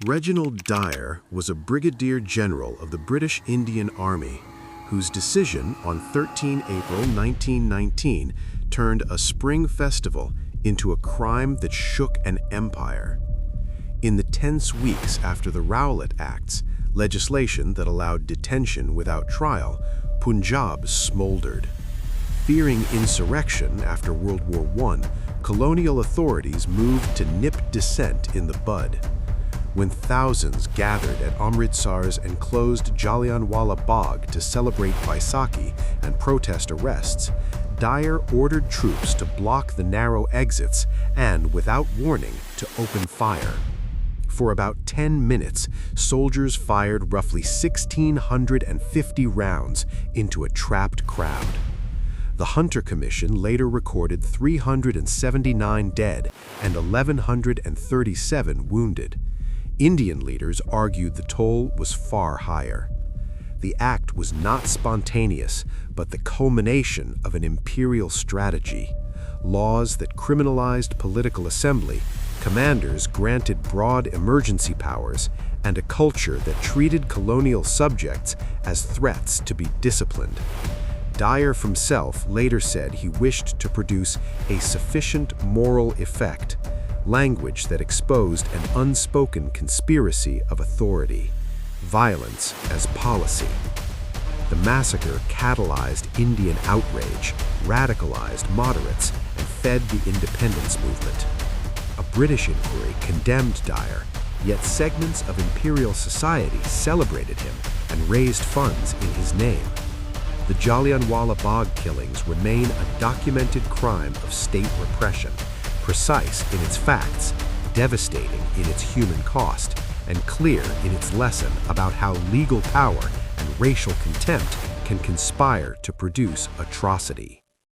Reginald Dyer was a brigadier general of the British Indian Army, whose decision on 13 April 1919 turned a spring festival into a crime that shook an empire. In the tense weeks after the Rowlatt Acts, legislation that allowed detention without trial, Punjab smoldered. Fearing insurrection after World War I, colonial authorities moved to nip dissent in the bud. When thousands gathered at Amritsar's enclosed Jallianwala Bagh to celebrate Baisakhi and protest arrests, Dyer ordered troops to block the narrow exits and, without warning, to open fire. For about 10 minutes, soldiers fired roughly 1,650 rounds into a trapped crowd. The Hunter Commission later recorded 379 dead and 1,137 wounded. Indian leaders argued the toll was far higher. The act was not spontaneous, but the culmination of an imperial strategy. Laws that criminalized political assembly, commanders granted broad emergency powers, and a culture that treated colonial subjects as threats to be disciplined. Dyer himself later said he wished to produce a sufficient moral effect, language that exposed an unspoken conspiracy of authority, violence as policy. The massacre catalyzed Indian outrage, radicalized moderates, and fed the independence movement. A British inquiry condemned Dyer, yet segments of imperial society celebrated him and raised funds in his name. The Jallianwala Bagh killings remain a documented crime of state repression, precise in its facts, devastating in its human cost, and clear in its lesson about how legal power and racial contempt can conspire to produce atrocity.